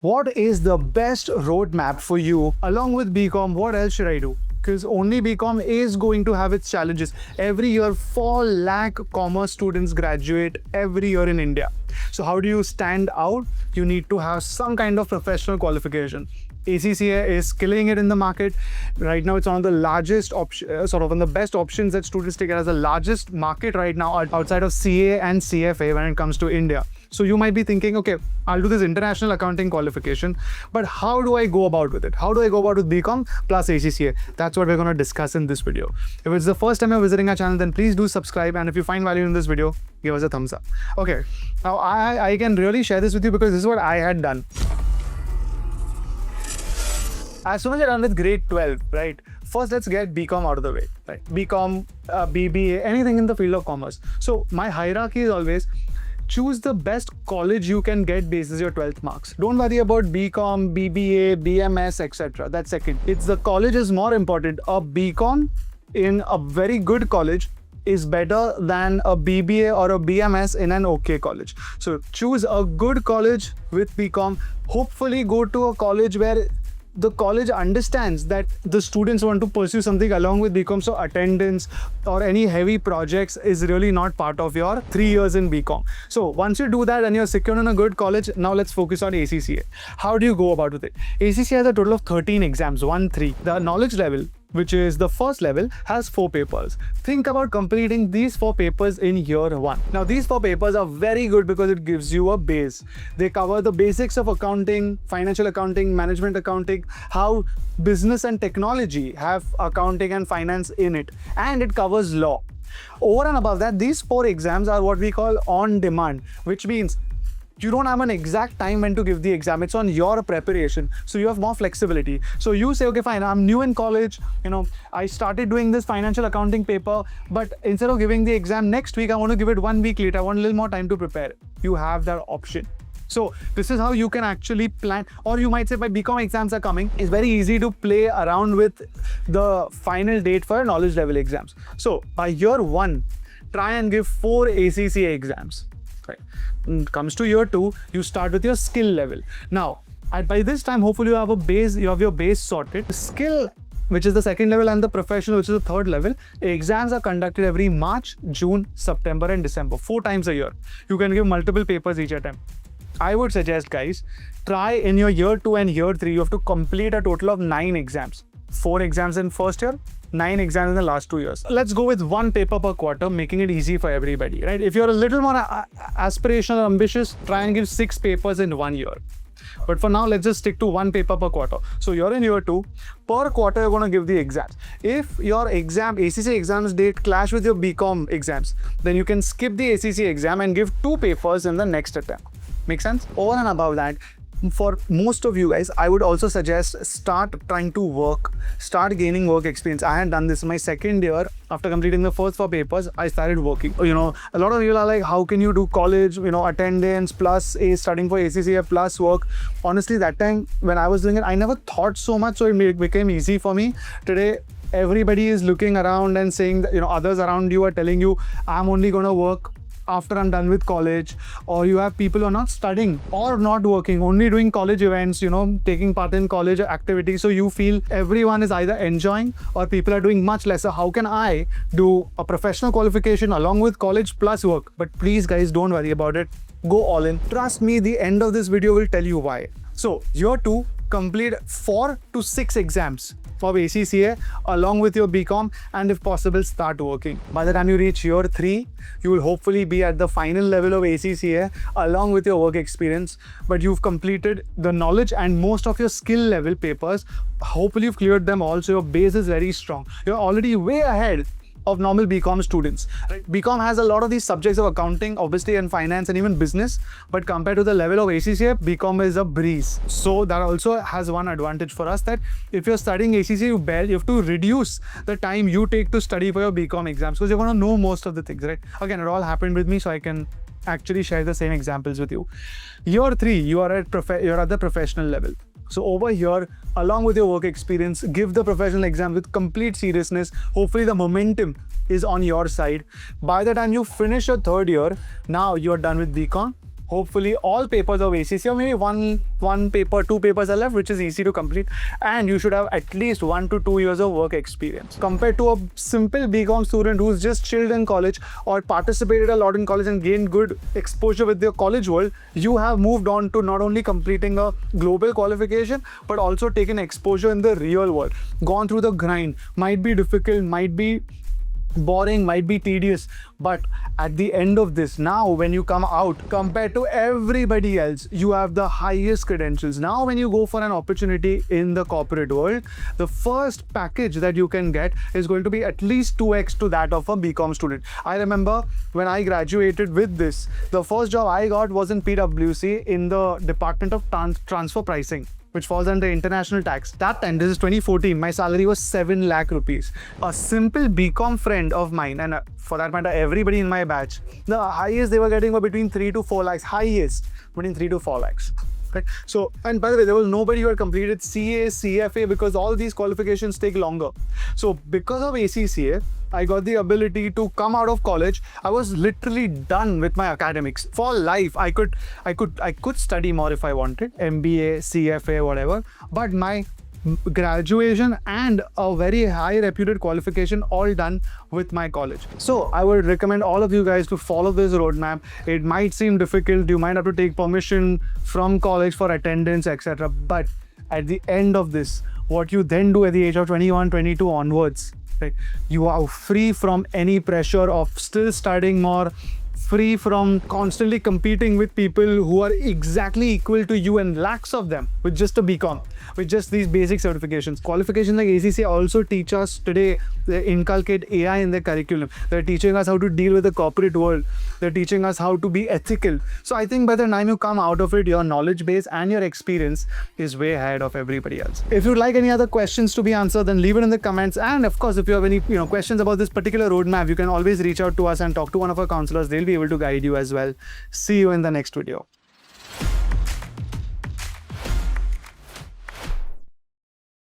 What is the best roadmap for you along with BCom? What else should I do? Because only BCom is going to have its challenges. Every year, 4 lakh commerce students graduate every year in India. So how do you stand out? You need to have some kind of professional qualification. ACCA is killing it in the market. Right now, it's one of the largest one of the best options that students take. It has the largest market right now outside of CA and CFA when it comes to India. So you might be thinking, okay, I'll do this international accounting qualification, but how do I go about with it? How do I go about with BCom plus ACCA? That's what we're going to discuss in this video. If it's the first time you're visiting our channel, then please do subscribe. And if you find value in this video, give us a thumbs up. Okay, now I can really share this with you because this is what I had done. As soon as you're done with grade 12, right? First, let's get BCom out of the way, right? BCom, BBA, anything in the field of commerce. So my hierarchy is always choose the best college you can get basis your 12th marks. Don't worry about BCom, BBA, BMS, etc. That's second. It's the college is more important. A BCom in a very good college is better than a BBA or a BMS in an okay college. So choose a good college with BCom. Hopefully go to a college where the college understands that the students want to pursue something along with BCom, so attendance or any heavy projects is really not part of your 3 years in BCom. So once you do that and you're secure in a good college, now let's focus on ACCA. How do you go about with it? ACCA has a total of 13 exams, 1-3. The knowledge level, which is the first level, has 4 papers. Think about completing these 4 papers in year 1. Now, these 4 papers are very good because it gives you a base. They cover the basics of accounting, financial accounting, management accounting, how business and technology have accounting and finance in it, and it covers law. Over and above that, these 4 exams are what we call on demand, which means you don't have an exact time when to give the exam. It's on your preparation. So you have more flexibility. So you say, okay, fine, I'm new in college. I started doing this financial accounting paper, but instead of giving the exam next week, I want to give it 1 week later. I want a little more time to prepare. You have that option. So this is how you can actually plan. Or you might say, my BCom exams are coming. It's very easy to play around with the final date for knowledge level exams. So by year 1, try and give 4 ACCA exams. When it comes to year 2, you start with your skill level. Now, by this time, hopefully you have a base, you have your base sorted. Skill, which is the second level, and the professional, which is the third level, exams are conducted every March, June, September, and December, 4 times a year. You can give multiple papers each attempt. I would suggest, guys, try in your year 2 and year 3, you have to complete a total of 9 exams. 4 exams in first year, 9 exams in the last 2 years. Let's go with 1 paper per quarter, making it easy for everybody, right? If you're a little more aspirational, ambitious, try and give 6 papers in 1 year. But for now, let's just stick to 1 paper per quarter. So you're in year 2, per quarter, you're going to give the exams. If your ACCA exams date clash with your BCom exams, then you can skip the ACCA exam and give 2 papers in the next attempt. Make sense? Over and above that, for most of you guys, I would also suggest start trying to work, start gaining work experience. I had done this in my second year. After completing the first 4 papers, I started working. A lot of you are like, how can you do college, attendance plus studying for ACCA plus work? Honestly, that time when I was doing it, I never thought so much, so it became easy for me. Today, everybody is looking around and saying that, others around you are telling you, I'm only going to work after I'm done with college. Or you have people who are not studying or not working, only doing college events, taking part in college activities. So you feel everyone is either enjoying or people are doing much lesser. How can I do a professional qualification along with college plus work? But please, guys, don't worry about it. Go all in. Trust me, the end of this video will tell you why. So year 2, complete 4 to 6 exams for ACCA along with your BCom, and if possible, start working. By the time you reach year 3, you will hopefully be at the final level of ACCA along with your work experience, but you've completed the knowledge and most of your skill level papers. Hopefully you've cleared them all, so your base is very strong. You're already way ahead of normal BCom students. Right? BCom has a lot of these subjects of accounting, obviously, and finance and even business, but compared to the level of ACCA, BCom is a breeze. So that also has one advantage for us, that if you're studying ACCA, you have to reduce the time you take to study for your BCom exams because you're going to know most of the things, right? Again, it all happened with me, so I can actually share the same examples with you. Year 3, you're at the professional level. So over here, along with your work experience, give the professional exam with complete seriousness. Hopefully the momentum is on your side. By the time you finish your 3rd year, now you're done with BCom. hopefully all papers of ACCA, or maybe one paper, 2 papers are left, which is easy to complete, and you should have at least 1 to 2 years of work experience. Compared to a simple BCom student who's just chilled in college or participated a lot in college and gained good exposure with their college world, you have moved on to not only completing a global qualification, but also taken exposure in the real world, gone through the grind. Might be difficult, might be boring, might be tedious, but at the end of this, now when you come out, compared to everybody else, you have the highest credentials. Now when you go for an opportunity in the corporate world, the first package that you can get is going to be at least 2x to that of a BCom student. I remember when I graduated with this, the first job I got was in PwC in the Department of Transfer Pricing, which falls under international tax. That time, this is 2014, my salary was 7 lakh rupees. A simple BCom friend of mine, and for that matter, everybody in my batch, the highest they were getting were between 3 to 4 lakhs, highest between 3 to 4 lakhs. Right? So, and by the way, there was nobody who had completed CA, CFA, because all these qualifications take longer. So because of ACCA, I got the ability to come out of college. I was literally done with my academics for life. I could study more if I wanted, MBA, CFA, whatever. But my graduation and a very high reputed qualification all done with my college. So I would recommend all of you guys to follow this roadmap. It might seem difficult. You might have to take permission from college for attendance, etc. But at the end of this, what you then do at the age of 21, 22 onwards, right, you are free from any pressure of still studying more, free from constantly competing with people who are exactly equal to you, and lakhs of them with just a BCom, with just these basic certifications. Qualifications like ACCA also teach us today, they inculcate AI in their curriculum. They're teaching us how to deal with the corporate world. They're teaching us how to be ethical. So I think by the time you come out of it, your knowledge base and your experience is way ahead of everybody else. If you'd like any other questions to be answered, then leave it in the comments. And of course, if you have any questions about this particular roadmap, you can always reach out to us and talk to one of our counselors. They'll be able to guide you as well. See you in the next video.